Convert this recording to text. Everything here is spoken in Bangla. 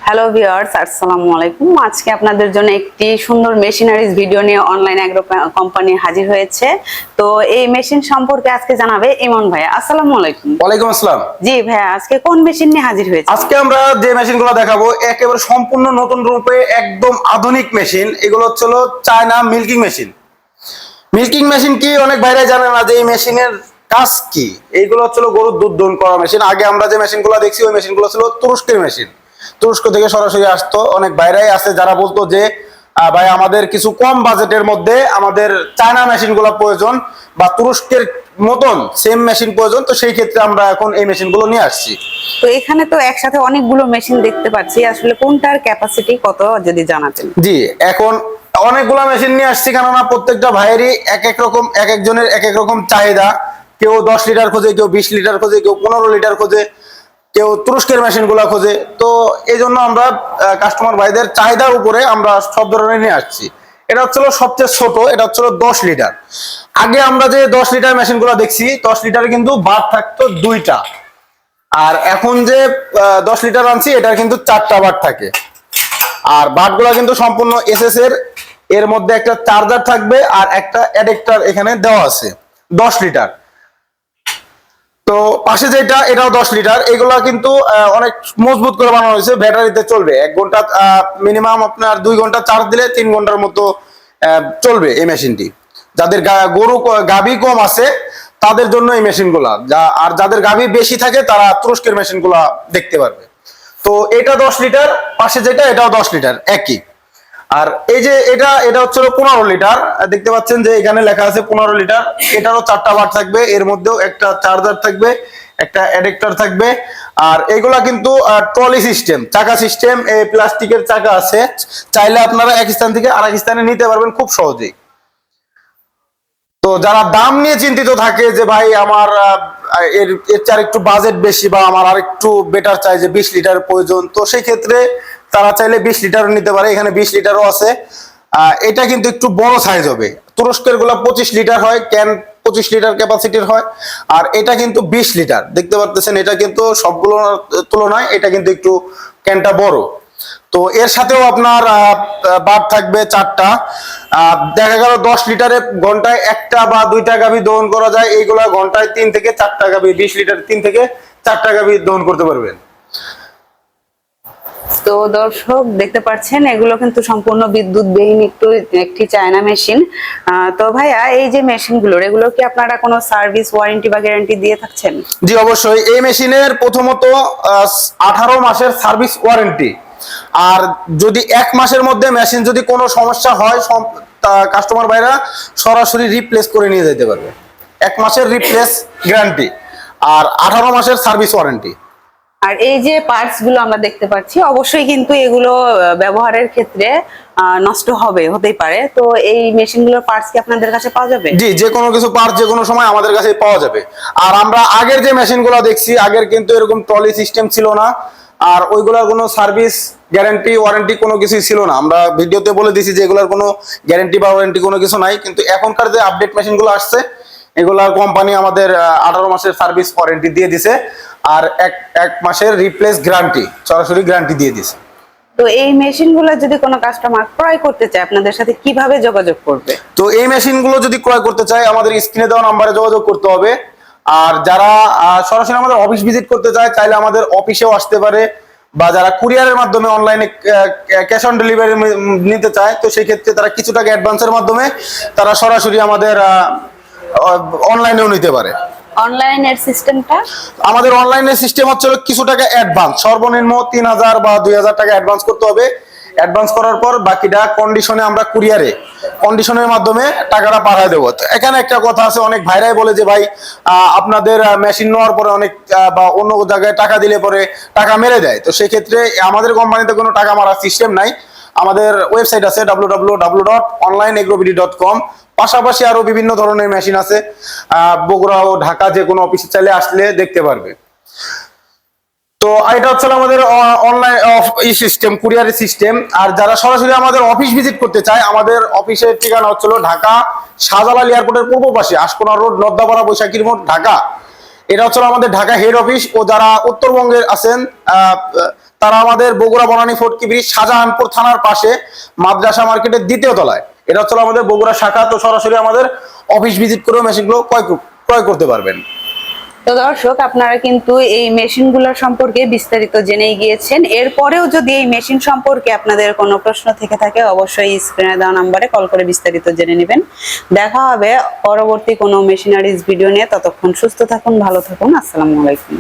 হ্যালো ভিউয়ার্স, আসসালামু আলাইকুম। আজকে আপনাদের জন্য একটি সুন্দর মেশিনারিজ ভিডিও নিয়ে অনলাইন অ্যাগ্রো কোম্পানি হাজির হয়েছে। তো এই মেশিন সম্পর্কে আজকে জানাবে ইমন ভাই। আসসালামু আলাইকুম। ওয়ালাইকুম আসসালাম। জি ভাইয়া, আজকে কোন মেশিন নিয়ে হাজির হয়েছে? আজকে আমরা যে মেশিনগুলো দেখাবো একেবারে সম্পূর্ণ নতুন রূপে একদম আধুনিক মেশিন। এগুলো হচ্ছে China milking machine. Milking machine কি অনেক বাইরে জানে না যে এই মেশিনের কাজ কি। এইগুলো হচ্ছে গরুর দুধ দহন করা মেশিন। আগে আমরা যে মেশিনগুলো দেখছি ওই মেশিনগুলো ছিল তুরস্কের মেশিন। তুরস্ক থেকে সরাসরি আসতো। অনেক বাইরেই আছে যারা বলতো যে ভাই আমাদের কিছু কম বাজেটের মধ্যে আমাদের চায়না মেশিনগুলো প্রয়োজন বা তুরস্কের মতন সেম মেশিন প্রয়োজন। তো সেই ক্ষেত্রে আমরা এখন এই মেশিনগুলো নিয়ে আসছি। তো এখানে তো একসাথে অনেকগুলো মেশিন দেখতে পাচ্ছি, আসলে কোনটার ক্যাপাসিটি কত যদি জানাতেন। জি, এখন অনেকগুলো মেশিন নিয়ে আসছি, কেননা প্রত্যেকটা ভাইয়েরই এক এক রকম, এক একজনের এক এক রকম চাহিদা। কেউ 10 লিটার খোঁজে, কেউ 20 লিটার খোঁজে, কেউ 15 লিটার খোঁজে, কেউ তুরস্কের মেশিন গুলা খোঁজে। তো এই জন্য আমরা কাস্টমার ভাইদের চাহিদার উপরে আমরা সব ধরনের নিয়ে আসছি। এটা হচ্ছিল সবচেয়ে ছোট, এটা হচ্ছিল 10 লিটার। আগে আমরা যে 10 লিটার মেশিন গুলা দেখছি, 10 লিটারে কিন্তু বাদ থাকতো 2টা, আর এখন যে 10 লিটার আনছি এটার কিন্তু 4টা বাট থাকে। আর বাট গুলা কিন্তু সম্পূর্ণ এসএস এর মধ্যে একটা চার্জার থাকবে আর একটা অ্যাডাপ্টার এখানে দেওয়া আছে। 10 লিটার। তো পাশে যেটা, এটাও 10 লিটার। এগুলা কিন্তু অনেক মজবুত করে বানানো হয়েছে, ব্যাটারিতে চলবে। 1 ঘন্টা মিনিমাম আপনার 2 ঘন্টা চার্জ দিলে 3 ঘন্টার মতো চলবে এই মেশিনটি। যাদের গরু গাভী কম আছে তাদের জন্য এই মেশিনগুলা, আর যাদের গাভী বেশি থাকে তারা তুরস্কের মেশিনগুলা দেখতে পারবে। তো এটা 10 লিটার, পাশে যেটা এটাও 10 লিটার একই। আর এই যে এটা এটা হচ্ছে 15 লিটার। দেখতে পাচ্ছেন যে এখানে লেখা আছে 15 লিটার। এটারও 4টা বাট থাকবে, এর মধ্যেও একটা চার্জার থাকবে, একটা অ্যাডাপ্টার থাকবে। আর এগুলা কিন্তু ট্রলি সিস্টেম, চাকা সিস্টেম, এই প্লাস্টিকের চাকা আছে। চাইলে আপনারা এক স্থান থেকে আরেক স্থানে নিতে পারবেন খুব সহজেই। তো যারা দাম নিয়ে চিন্তিত থাকে যে ভাই আমার এর চার একটু বাজেট বেশি বা আমার আর একটু বেটার চাই, যে 20 লিটার প্রয়োজন, তো সেই ক্ষেত্রে তারা চাইলে 20 লিটারও নিতে পারে। এখানে 20 লিটারও আছে। এটা কিন্তু একটু বড় সাইজ হবে। তুরস্কের গুলা 25 লিটার হয়, ক্যান 25 লিটার ক্যাপাসিটির হয়। আর এটা কিন্তু 20 লিটার। দেখতে পাচ্ছেন এটা কিন্তু সবগুলোর তুলনায় এটা কিন্তু একটু ক্যানটা বড়। তো এর সাথেও আপনার বাট থাকবে 4টা। দেখা গেল 10 লিটারে ঘন্টায় 1টা বা 2টা গাভী দহন করা যায়। এইগুলা ঘন্টায় 3 থেকে 4টা গাভী, 20 লিটার 3 থেকে 4টা গাভী দহন করতে পারবেন। তো দর্শক দেখতে পাচ্ছেন এগুলো কিন্তু সম্পূর্ণ বিদ্যুৎবিহীন একটি চায়না মেশিন। তো ভাইয়া, এই যে মেশিনগুলোর এগুলো কি আপনারা কোনো সার্ভিস ওয়ারেন্টি বা গ্যারান্টি দিয়ে থাকছেন? জি অবশ্যই। এই মেশিনের প্রথমত 18 মাসের সার্ভিস ওয়ারেন্টি। আর যদি 1 মাসের মধ্যে মেশিন যদি কোনো সমস্যা হয়, কাস্টমার ভাইরা সরাসরি রিপ্লেস করে নিয়ে যেতে পারবে। 1 মাসের রিপ্লেস গ্যারান্টি আর 18 মাসের সার্ভিস ওয়ারেন্টি। আর এই যে পার্টস গুলো আমরা দেখতে পাচ্ছি, অবশ্যই কিন্তু এগুলো ব্যবহারের ক্ষেত্রে নষ্ট হতেই পারে। তো এই মেশিনগুলোর পার্টস কি আপনাদের কাছে পাওয়া যাবে? জি, যে কোনো কিছু পার্টস যে কোনো সময় আমাদের কাছে পাওয়া যাবে। আর আমরা আগের যে মেশিনগুলো দেখছি, আগের কিন্তু এরকম ট্রলি সিস্টেম ছিল না। আর ওইগুলোর কোনো সার্ভিস গ্যারান্টি ওয়ারেন্টি কোনো কিছুই ছিল না। আমরা ভিডিওতে বলে দিছি যে এগুলোর কোনো গ্যারান্টি বা ওয়ারেন্টি কোনো কিছু নাই। কিন্তু এখনকার যে আপডেট মেশিনগুলো আসছে, এগুলার কোম্পানি আমাদের 18 মাসের সার্ভিস ওয়ারেন্টি দিয়ে দিছে। আর এক মাসের রিপ্লেস গ্যারান্টি, সরাসরি গ্যারান্টি দিয়ে দিছে। তো এই মেশিনগুলো যদি কোনো কাস্টমার ক্রয় করতে চায়, আপনাদের সাথে কিভাবে যোগাযোগ করবে? তো এই মেশিনগুলো যদি ক্রয় করতে চায়, আমাদের স্ক্রিনে দেওয়া নম্বরে যোগাযোগ করতে হবে। আর যারা সরাসরি আমাদের অফিস ভিজিট করতে চায়, চাইলে আমাদের অফিসেও আসতে পারে। বা যারা কুরিয়ারের মাধ্যমে অনলাইনে ক্যাশ অন ডেলিভারি নিতে চায়, তো সেই ক্ষেত্রে তারা কিছু টাকা অ্যাডভান্সের মাধ্যমে তারা সরাসরি আমাদের অনলাইনেও নিতে পারে। অনলাইনের সিস্টেমটা, আমাদের অনলাইনের সিস্টেম হচ্ছে কিছু টাকা অ্যাডভান্স, সর্বনিম্ন 3000 বা 2000 টাকা অ্যাডভান্স করতে হবে। অ্যাডভান্স করার পর বাকিটা কন্ডিশনে আমরা কন্ডিশনের মাধ্যমে টাকাটা পাঠিয়ে দেবো। এখানে একটা কথা আছে, অনেক ভাইরাই বলে যে ভাই আপনাদের মেশিন নেওয়ার পরে অনেক বা অন্য জায়গায় টাকা দিলে পরে টাকা মেরে দেয়। তো সেই ক্ষেত্রে আমাদের কোম্পানিতে কোনো টাকা মারার সিস্টেম নাই। আমাদের ওয়েবসাইট আছে www.onlineagrobidi.com। পাশাপাশি আরো বিভিন্ন ধরনের মেশিন আছে। বগুড়া ও ঢাকা যে কোনো অফিসে চাইলে আসলে দেখতে পারবে। তো এটা হচ্ছে আমাদের অনলাইন সিস্টেম, কুরিয়ারের সিস্টেম। আর যারা সরাসরি আমাদের অফিস ভিজিট করতে চায়, আমাদের অফিসের ঠিকানা হচ্ছিল ঢাকা শাহজালাল এয়ারপোর্টের পূর্ব পাশে, আশকোনা রোড, লদ্দাপাড়া, বৈশাখীর মোড়, ঢাকা। এটা হচ্ছে আমাদের ঢাকা হেড অফিস। ও যারা উত্তরবঙ্গের আছেন তারা আমাদের বগুড়া বনানী ফটকি ব্রিজ শাহজাহানপুর থানার পাশে মাদ্রাসা মার্কেটের দ্বিতীয় তলায়। এটা হচ্ছে আমাদের বগুড়া শাখা। তো সরাসরি আমাদের অফিস ভিজিট করেও মেশিনগুলো ক্রয় করতে পারবেন। তো দর্শক, আপনারা কিন্তু এই মেশিনগুলোর সম্পর্কে বিস্তারিত জেনেই গিয়েছেন। এরপরেও যদি এই মেশিন সম্পর্কে আপনাদের কোনো প্রশ্ন থেকে থাকে, অবশ্যই স্ক্রিনে দেওয়া নাম্বারে কল করে বিস্তারিত জেনে নেবেন। দেখা হবে পরবর্তী কোনো মেশিনারিজ ভিডিও নিয়ে। ততক্ষণ সুস্থ থাকুন, ভালো থাকুন। আসসালামু আলাইকুম।